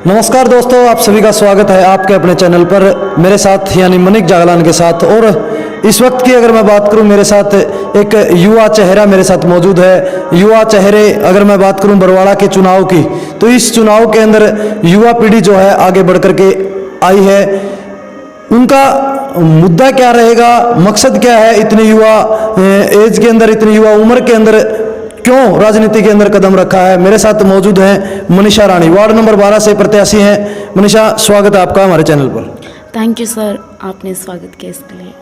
नमस्कार दोस्तों, आप सभी का स्वागत है आपके अपने चैनल पर मेरे साथ यानी मनिक जागलान के साथ। और इस वक्त की अगर मैं बात करूं, मेरे साथ एक युवा चेहरा मेरे साथ मौजूद है। युवा चेहरे अगर मैं बात करूं बरवाड़ा के चुनाव की, तो इस चुनाव के अंदर युवा पीढ़ी जो है आगे बढ़ करके आई है। उनका मुद्दा क्या रहेगा, मकसद क्या है, इतनी युवा एज के अंदर, इतनी युवा उम्र के अंदर क्यों राजनीति के अंदर कदम रखा है। मेरे साथ मौजूद हैं मनीषा रानी, वार्ड नंबर 12 से प्रत्याशी हैं। मनीषा, स्वागत है आपका हमारे चैनल पर। थैंक यू सर, आपने स्वागत किया इसके लिए।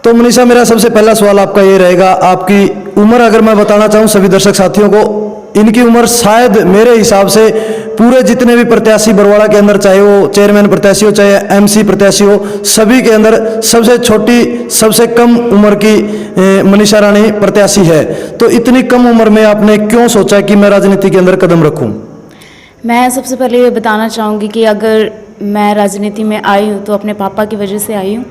तो मनीषा, मेरा सबसे पहला सवाल आपका ये रहेगा, आपकी उम्र अगर मैं बताना चाहूँ सभी दर्शक साथियों को, इनकी उम्र शायद मेरे हिसाब से पूरे जितने भी प्रत्याशी बरवाड़ा के अंदर, चाहे वो चेयरमैन प्रत्याशी हो चाहे एमसी प्रत्याशी हो, सभी के अंदर सबसे छोटी सबसे कम उम्र की मनीषा रानी प्रत्याशी है। तो इतनी कम उम्र में आपने क्यों सोचा कि मैं राजनीति के अंदर कदम रखूं? मैं सबसे पहले ये बताना चाहूँगी कि अगर मैं राजनीति में आई हूँ तो अपने पापा की वजह से आई हूँ,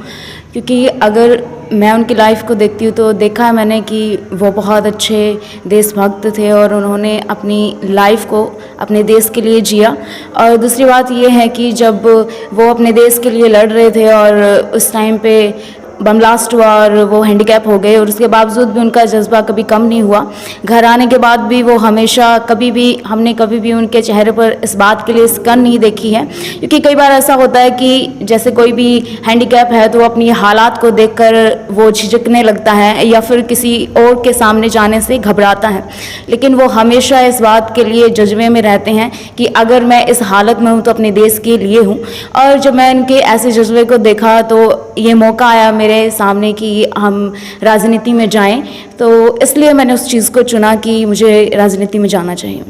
क्योंकि अगर मैं उनकी लाइफ को देखती हूँ तो देखा है मैंने कि वो बहुत अच्छे देशभक्त थे और उन्होंने अपनी लाइफ को अपने देश के लिए जिया। और दूसरी बात ये है कि जब वो अपने देश के लिए लड़ रहे थे और उस टाइम पे बम ब्लास्ट हुआ और वो हैंडीकैप हो गए, और उसके बावजूद भी उनका जज्बा कभी कम नहीं हुआ। घर आने के बाद भी वो हमेशा हमने कभी भी उनके चेहरे पर इस बात के लिए सिकन नहीं देखी है। क्योंकि कई बार ऐसा होता है कि जैसे कोई भी हैंडीकैप है तो अपनी हालात को देखकर वो झिझकने लगता है या फिर किसी और के सामने जाने से घबराता है, लेकिन वो हमेशा इस बात के लिए जज्बे में रहते हैं कि अगर मैं इस हालत में हूँ तो अपने देश के लिए हूँ। और जब मैं इनके ऐसे जज्बे को देखा तो ये मौका आया मेरे सामने कि हम राजनीति में जाएं, तो इसलिए मैंने उस चीज़ को चुना कि मुझे राजनीति में जाना चाहिए।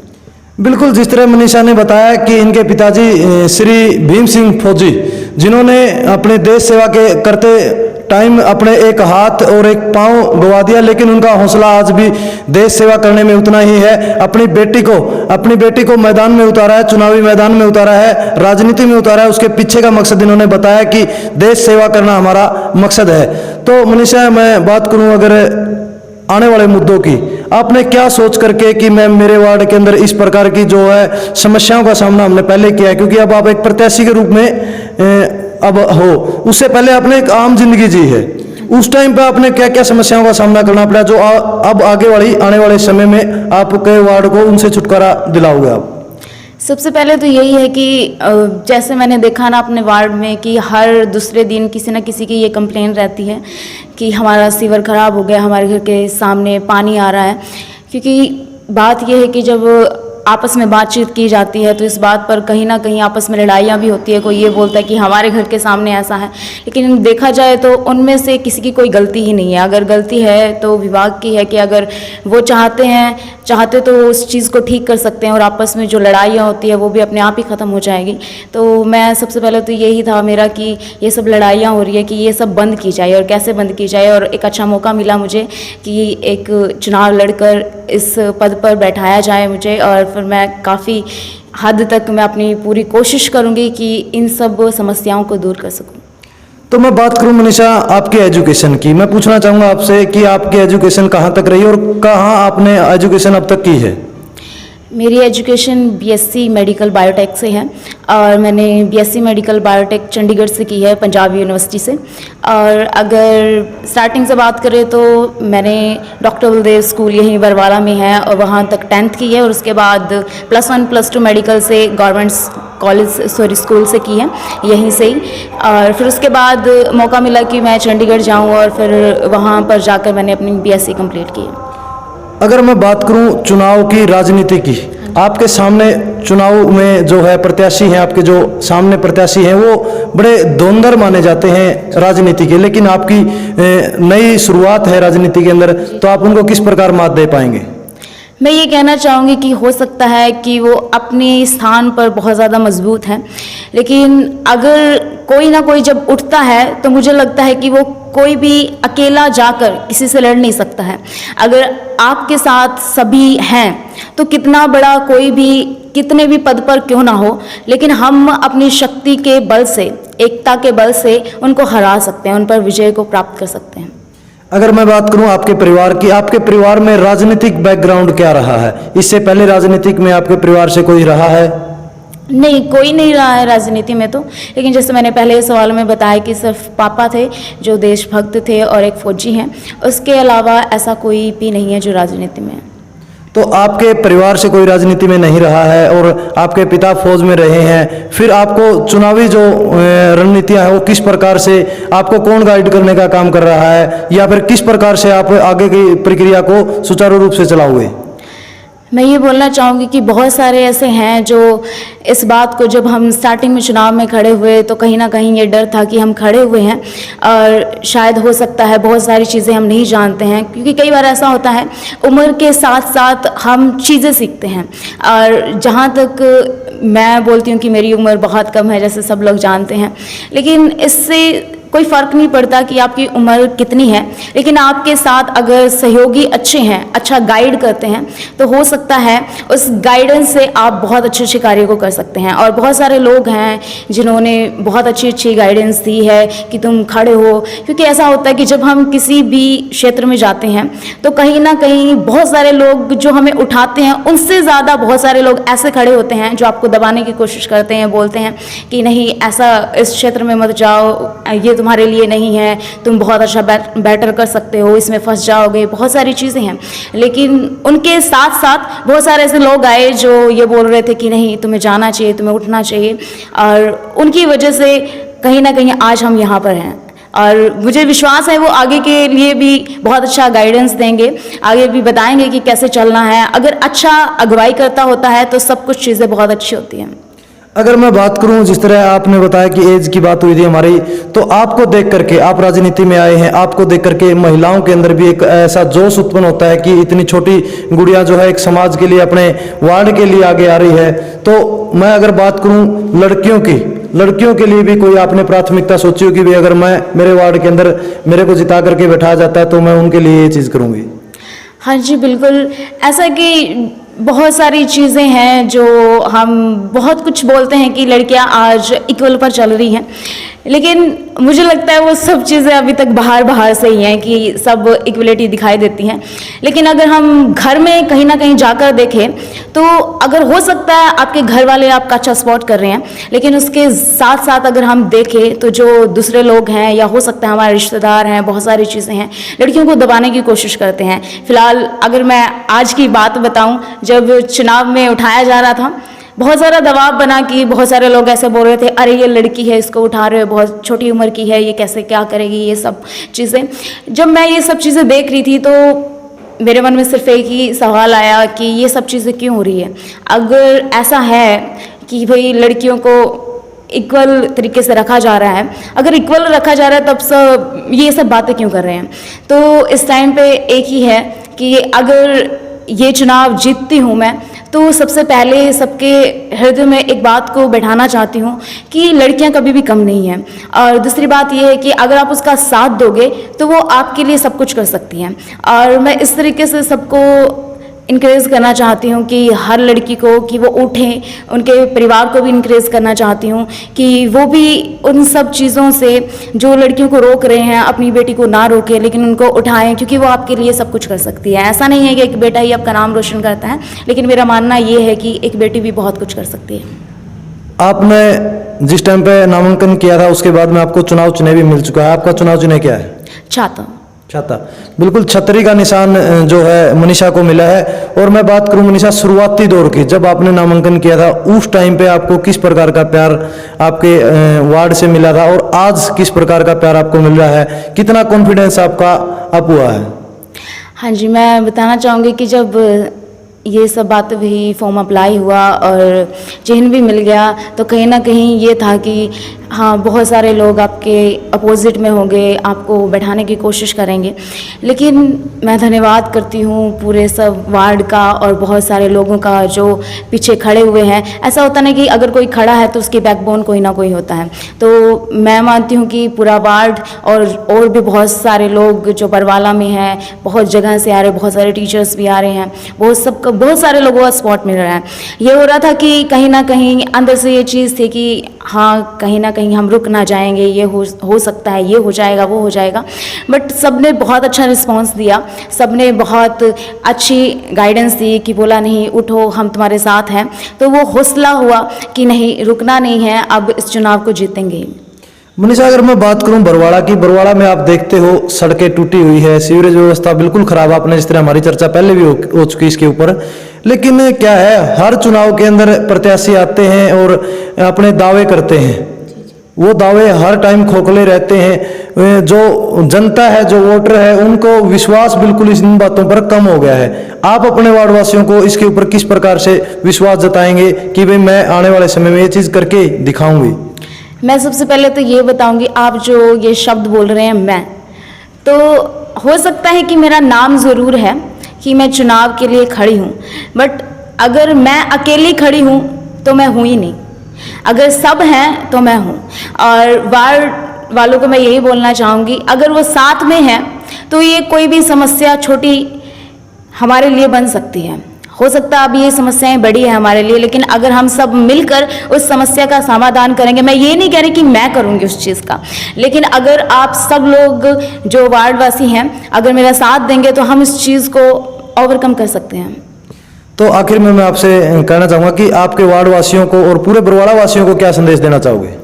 बिल्कुल, जिस तरह मनीषा ने बताया कि इनके पिताजी श्री भीम सिंह फौजी, जिन्होंने अपने देश सेवा के करते टाइम अपने एक हाथ और एक पांव गवा दिया, लेकिन उनका हौसला आज भी देश सेवा करने में उतना ही है। अपनी बेटी को मैदान में उतारा है, चुनावी मैदान में उतारा है, राजनीति में उतारा है। उसके पीछे का मकसद इन्होंने बताया कि देश सेवा करना हमारा मकसद है। तो मनीषा, मैं बात करूं अगर आने वाले मुद्दों की, आपने क्या सोच करके कि मैं मेरे वार्ड के अंदर इस प्रकार की जो है समस्याओं का सामना हमने पहले किया है, क्योंकि अब आप एक प्रत्याशी के रूप में अब हो, उससे पहले आपने एक आम जिंदगी जी है। उस टाइम पे आपने क्या क्या समस्याओं का सामना करना पड़ा जो अब आने वाले समय में आपके वार्ड को उनसे छुटकारा दिलाओगे आप? सबसे पहले तो यही है कि जैसे मैंने देखा ना अपने वार्ड में कि हर दूसरे दिन किसी न किसी की ये कंप्लेन रहती है कि हमारा सीवर ख़राब हो गया, हमारे घर के सामने पानी आ रहा है। क्योंकि बात यह है कि जब आपस में बातचीत की जाती है तो इस बात पर कहीं ना कहीं आपस में लड़ाइयाँ भी होती है। कोई ये बोलता है कि हमारे घर के सामने ऐसा है, लेकिन देखा जाए तो उनमें से किसी की कोई गलती ही नहीं है। अगर गलती है तो विभाग की है कि अगर वो चाहते तो उस चीज़ को ठीक कर सकते हैं और आपस में जो लड़ाइयाँ होती है वो भी अपने आप ही ख़त्म हो जाएगी। तो मैं सबसे पहले तो यही था मेरा कि ये सब लड़ाइयाँ हो रही है कि ये सब बंद की जाए और कैसे बंद की जाए। और एक अच्छा मौका मिला मुझे कि एक चुनाव लड़कर इस पद पर बैठाया जाए मुझे, और फिर मैं काफ़ी हद तक मैं अपनी पूरी कोशिश करूँगी कि इन सब समस्याओं को दूर कर सकूँ। तो मैं बात करूं मनीषा आपकी एजुकेशन की, मैं पूछना चाहूँगा आपसे कि आपकी एजुकेशन कहाँ तक रही और कहाँ आपने एजुकेशन अब तक की है? मेरी एजुकेशन बीएससी मेडिकल बायोटेक से है और मैंने बीएससी मेडिकल बायोटेक चंडीगढ़ से की है, पंजाब यूनिवर्सिटी से। और अगर स्टार्टिंग से बात करें तो मैंने डॉक्टर बलदेव स्कूल यहीं बरवाला में है और वहाँ तक 10th की है, और उसके बाद +1 +2 मेडिकल से गवर्नमेंट स्कूल से की है यहीं से ही। और फिर उसके बाद मौका मिला कि मैं चंडीगढ़ जाऊँ और फिर वहाँ पर जाकर मैंने अपनी बीएससी कंप्लीट की है। अगर मैं बात करूं चुनाव की राजनीति की, आपके सामने चुनाव में जो है प्रत्याशी हैं, आपके जो सामने प्रत्याशी हैं वो बड़े धुरंधर माने जाते हैं राजनीति के, लेकिन आपकी नई शुरुआत है राजनीति के अंदर, तो आप उनको किस प्रकार मात दे पाएंगे? मैं ये कहना चाहूँगी कि हो सकता है कि वो अपने स्थान पर बहुत ज़्यादा मजबूत हैं, लेकिन अगर कोई ना कोई जब उठता है तो मुझे लगता है कि वो कोई भी अकेला जाकर किसी से लड़ नहीं सकता है। अगर आपके साथ सभी हैं तो कितना बड़ा कोई भी कितने भी पद पर क्यों ना हो, लेकिन हम अपनी शक्ति के बल से, एकता के बल से उनको हरा सकते हैं, उन पर विजय को प्राप्त कर सकते हैं। अगर मैं बात करूं आपके परिवार की, आपके परिवार में राजनीतिक बैकग्राउंड क्या रहा है? इससे पहले राजनीतिक में आपके परिवार से कोई रहा है? नहीं, कोई नहीं रहा है राजनीति में तो, लेकिन जैसे मैंने पहले सवाल में बताया कि सिर्फ पापा थे जो देशभक्त थे और एक फौजी हैं, उसके अलावा ऐसा कोई भी नहीं है जो राजनीति में है। तो आपके परिवार से कोई राजनीति में नहीं रहा है और आपके पिता फौज में रहे हैं, फिर आपको चुनावी जो रणनीतियां हैं वो किस प्रकार से, आपको कौन गाइड करने का काम कर रहा है, या फिर किस प्रकार से आप आगे की प्रक्रिया को सुचारू रूप से चलाओगे? मैं ये बोलना चाहूँगी कि बहुत सारे ऐसे हैं जो इस बात को, जब हम स्टार्टिंग में चुनाव में खड़े हुए तो कहीं ना कहीं ये डर था कि हम खड़े हुए हैं और शायद हो सकता है बहुत सारी चीज़ें हम नहीं जानते हैं, क्योंकि कई बार ऐसा होता है उम्र के साथ साथ हम चीज़ें सीखते हैं। और जहाँ तक मैं बोलती हूँ कि मेरी उम्र बहुत कम है, जैसे सब लोग जानते हैं, लेकिन इससे कोई फ़र्क नहीं पड़ता कि आपकी उम्र कितनी है, लेकिन आपके साथ अगर सहयोगी अच्छे हैं, अच्छा गाइड करते हैं, तो हो सकता है उस गाइडेंस से आप बहुत अच्छे अच्छे कार्यों को कर सकते हैं। और बहुत सारे लोग हैं जिन्होंने बहुत अच्छी अच्छी गाइडेंस दी है कि तुम खड़े हो, क्योंकि ऐसा होता है कि जब हम किसी भी क्षेत्र में जाते हैं तो कहीं ना कहीं बहुत सारे लोग जो हमें उठाते हैं, उनसे ज़्यादा बहुत सारे लोग ऐसे खड़े होते हैं जो आपको दबाने की कोशिश करते हैं, बोलते हैं कि नहीं ऐसा इस क्षेत्र में मत जाओ, ये तुम्हारे लिए नहीं है, तुम बहुत अच्छा बेटर कर सकते हो, इसमें फंस जाओगे, बहुत सारी चीज़ें हैं। लेकिन उनके साथ साथ बहुत सारे ऐसे लोग आए जो ये बोल रहे थे कि नहीं तुम्हें जाना चाहिए, तुम्हें उठना चाहिए, और उनकी वजह से कहीं ना कहीं आज हम यहाँ पर हैं। और मुझे विश्वास है वो आगे के लिए भी बहुत अच्छा गाइडेंस देंगे, आगे भी बताएंगे कि कैसे चलना है। अगर अच्छा अगुवाई करता होता है तो सब कुछ चीज़ें बहुत अच्छी होती हैं। अगर मैं बात करूं, जिस तरह आपने बताया कि एज की बात हुई थी हमारी, तो आपको देख करके, आप राजनीति में आए हैं, आपको देख करके महिलाओं के अंदर भी एक ऐसा जोश उत्पन्न होता है कि इतनी छोटी गुड़िया जो है एक समाज के लिए, अपने वार्ड के लिए आगे आ रही है। तो मैं अगर बात करूं लड़कियों की, लड़कियों के लिए भी कोई आपने प्राथमिकता सोची हो कि भाई अगर मैं, मेरे वार्ड के अंदर मेरे को जिता करके बैठाया जाता है तो मैं उनके लिए ये चीज़ करूँगी? हाँ जी, बिल्कुल। ऐसा कि बहुत सारी चीज़ें हैं जो हम बहुत कुछ बोलते हैं कि लड़कियां आज इक्वल पर चल रही हैं, लेकिन मुझे लगता है वो सब चीज़ें अभी तक बाहर से ही हैं कि सब इक्वलिटी दिखाई देती हैं। लेकिन अगर हम घर में कहीं ना कहीं जाकर देखें तो अगर हो सकता है आपके घर वाले आपका अच्छा सपोर्ट कर रहे हैं, लेकिन उसके साथ साथ अगर हम देखें तो जो दूसरे लोग हैं या हो सकता है हमारे रिश्तेदार हैं, बहुत सारी चीज़ें हैं, लड़कियों को दबाने की कोशिश करते हैं। फिलहाल अगर मैं आज की बात बताऊं, जब चुनाव में उठाया जा रहा था, बहुत सारा दबाव बना कि बहुत सारे लोग ऐसे बोल रहे थे अरे ये लड़की है, इसको उठा रहे हो, बहुत छोटी उम्र की है, ये कैसे क्या करेगी, ये सब चीज़ें। जब मैं ये सब चीज़ें देख रही थी तो मेरे मन में सिर्फ एक ही सवाल आया कि ये सब चीज़ें क्यों हो रही है। अगर ऐसा है कि भाई लड़कियों को इक्वल तरीके से रखा जा रहा है, अगर इक्वल रखा जा रहा है तब सब ये सब बातें क्यों कर रहे हैं। तो इस टाइम पे एक ही है कि अगर ये चुनाव जीतती हूँ मैं तो सबसे पहले सबके हृदय में एक बात को बैठाना चाहती हूँ कि लड़कियाँ कभी भी कम नहीं हैं। और दूसरी बात ये है कि अगर आप उसका साथ दोगे तो वो आपके लिए सब कुछ कर सकती हैं। और मैं इस तरीके से सबको इनक्रेज करना चाहती हूँ कि हर लड़की को कि वो उठें, उनके परिवार को भी इनक्रेज करना चाहती हूँ कि वो भी उन सब चीज़ों से जो लड़कियों को रोक रहे हैं, अपनी बेटी को ना रोके लेकिन उनको उठाएं, क्योंकि वो आपके लिए सब कुछ कर सकती है। ऐसा नहीं है कि एक बेटा ही आपका नाम रोशन करता है, लेकिन मेरा मानना ये है कि एक बेटी भी बहुत कुछ कर सकती है। आपने जिस टाइम पे नामांकन किया था उसके बाद में आपको चुनाव चिन्ह भी मिल चुका है। आपका चुनाव चिन्ह क्या है? छाता। छाता, बिल्कुल छतरी का निशान जो है मनीषा को मिला है। और मैं बात करूं मनीषा, शुरुआती दौर की, जब आपने नामांकन किया था उस टाइम पे आपको किस प्रकार का प्यार आपके वार्ड से मिला था और आज किस प्रकार का प्यार आपको मिल रहा है? कितना कॉन्फिडेंस आपका अप हुआ है? हाँ जी, मैं बताना चाहूँगी कि जब ये सब बात हुई, फॉर्म अप्लाई हुआ और चिन्ह भी मिल गया तो कहीं ना कहीं ये था कि हाँ बहुत सारे लोग आपके अपोजिट में होंगे, आपको बैठाने की कोशिश करेंगे। लेकिन मैं धन्यवाद करती हूँ पूरे सब वार्ड का और बहुत सारे लोगों का जो पीछे खड़े हुए हैं। ऐसा होता नहीं कि अगर कोई खड़ा है तो उसकी बैकबोन कोई ना कोई होता है। तो मैं मानती हूँ कि पूरा वार्ड और भी बहुत सारे लोग जो बरवाला में हैं, बहुत जगह से आ रहे, बहुत सारे टीचर्स भी आ रहे हैं, वो सबका बहुत सारे लोगों का सपोर्ट मिल रहा है। ये हो रहा था कि कहीं ना कहीं अंदर से ये चीज़ थी कि हाँ कहीं ना कहीं हम रुक ना जाएंगे, ये हो सकता है, ये हो जाएगा, वो हो जाएगा, बट सबने बहुत अच्छा रिस्पांस दिया, सबने बहुत अच्छी गाइडेंस दी कि बोला नहीं उठो हम तुम्हारे साथ हैं, तो वो हौसला हुआ कि नहीं रुकना नहीं है, अब इस चुनाव को जीतेंगे। मनीषा, अगर मैं बात करूं बरवाड़ा की, बरवाड़ा में आप देखते हो सड़कें टूटी हुई है, सीवरेज व्यवस्था बिल्कुल खराब, आपने जिस तरह हमारी चर्चा पहले भी हो चुकी इसके ऊपर, लेकिन क्या है हर चुनाव के अंदर प्रत्याशी आते हैं और अपने दावे करते हैं, वो दावे हर टाइम खोखले रहते हैं, जो जनता है जो वोटर है उनको विश्वास बिल्कुल इन बातों पर कम हो गया है। आप अपने वार्ड वासियों को इसके ऊपर किस प्रकार से विश्वास जताएंगे कि भाई मैं आने वाले समय में ये चीज़ करके दिखाऊंगी? मैं सबसे पहले तो ये बताऊंगी, आप जो ये शब्द बोल रहे हैं मैं, तो हो सकता है कि मेरा नाम ज़रूर है कि मैं चुनाव के लिए खड़ी हूँ, बट अगर मैं अकेली खड़ी हूँ तो मैं हूँ ही नहीं, अगर सब हैं तो मैं हूँ। और वार्ड वालों को मैं यही बोलना चाहूँगी, अगर वो साथ में हैं तो ये कोई भी समस्या छोटी हमारे लिए बन सकती है। हो सकता है अभी ये समस्याएं बड़ी है हमारे लिए, लेकिन अगर हम सब मिलकर उस समस्या का समाधान करेंगे, मैं ये नहीं कह रही कि मैं करूँगी उस चीज़ का, लेकिन अगर आप सब लोग जो वार्डवासी हैं अगर मेरा साथ देंगे तो हम इस चीज़ को ओवरकम कर सकते हैं। तो आखिर में मैं आपसे कहना चाहूँगा कि आपके वार्ड वासियों को और पूरे बरवाड़ा वासियों को क्या संदेश देना चाहोगे?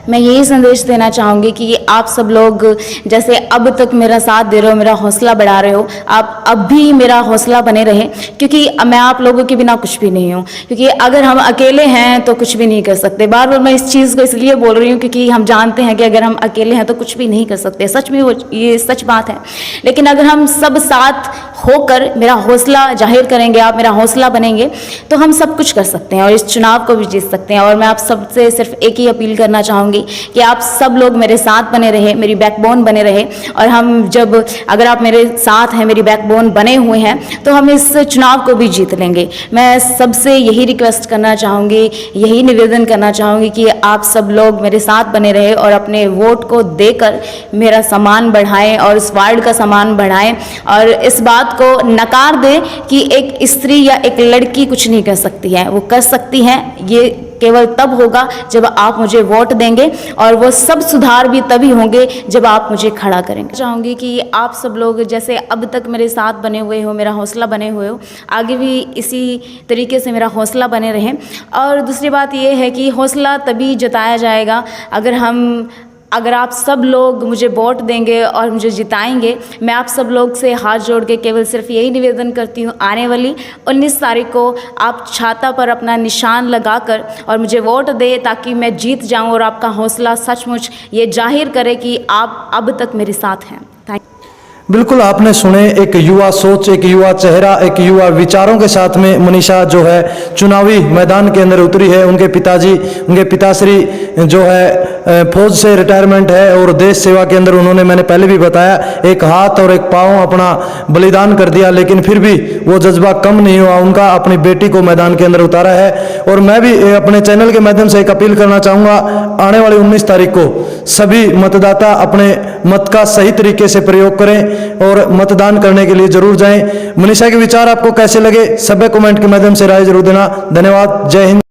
मैं यही संदेश देना चाहूँगी कि आप सब लोग जैसे अब तक मेरा साथ दे रहे हो, मेरा हौसला बढ़ा रहे हो, आप अब भी मेरा हौसला बने रहे, क्योंकि मैं आप लोगों के बिना कुछ भी नहीं हूँ, क्योंकि अगर हम अकेले हैं तो कुछ भी नहीं कर सकते। बार बार मैं इस चीज़ को इसलिए बोल रही हूँ क्योंकि हम जानते हैं कि अगर हम अकेले हैं तो कुछ भी नहीं कर सकते, सच में वो ये सच बात है। लेकिन अगर हम सब साथ होकर मेरा हौसला जाहिर करेंगे, आप मेरा हौसला बनेंगे, तो हम सब कुछ कर सकते हैं और इस चुनाव को भी जीत सकते हैं। और मैं आप सबसे सिर्फ एक ही अपील करना चाहूँगी कि आप सब लोग मेरे साथ बने रहे, मेरी बैकबोन बने रहे, और हम जब अगर आप मेरे साथ हैं, मेरी बैकबोन बने हुए हैं, तो हम इस चुनाव को भी जीत लेंगे। मैं सबसे यही रिक्वेस्ट करना चाहूँगी, यही निवेदन करना चाहूँगी कि आप सब लोग मेरे साथ बने रहे और अपने वोट को देकर मेरा सम्मान बढ़ाएं और इस वार्ड का सम्मान बढ़ाएं, और इस बात को नकार दें कि एक स्त्री या एक लड़की कुछ नहीं कर सकती है, वो कर सकती है। ये केवल तब होगा जब आप मुझे वोट देंगे, और वो सब सुधार भी तभी होंगे जब आप मुझे खड़ा करेंगे। चाहूँगी कि आप सब लोग जैसे अब तक मेरे साथ बने हुए हो, मेरा हौसला बने हुए हो, आगे भी इसी तरीके से मेरा हौसला बने रहें। और दूसरी बात ये है कि हौसला तभी जताया जाएगा अगर आप सब लोग मुझे वोट देंगे और मुझे जिताएंगे। मैं आप सब लोग से हाथ जोड़ के केवल सिर्फ यही निवेदन करती हूँ, आने वाली 19 तारीख को आप छाता पर अपना निशान लगाकर और मुझे वोट दें, ताकि मैं जीत जाऊँ और आपका हौसला सचमुच ये जाहिर करे कि आप अब तक मेरे साथ हैं। बिल्कुल आपने सुने, एक युवा सोच, एक युवा चेहरा, एक युवा विचारों के साथ में मनीषा जो है चुनावी मैदान के अंदर उतरी है। उनके पिताश्री जो है फौज से रिटायरमेंट है और देश सेवा के अंदर उन्होंने, मैंने पहले भी बताया, एक हाथ और एक पाँव अपना बलिदान कर दिया, लेकिन फिर भी वो जज्बा कम नहीं हुआ उनका, अपनी बेटी को मैदान के अंदर उतारा है। और मैं भी अपने चैनल के माध्यम से एक अपील करना चाहूँगा, आने वाली 19 तारीख को सभी मतदाता अपने मत का सही तरीके से प्रयोग करें और मतदान करने के लिए जरूर जाएं। मनीषा के विचार आपको कैसे लगे, सभी कमेंट के माध्यम से राय जरूर देना। धन्यवाद। जय हिंद।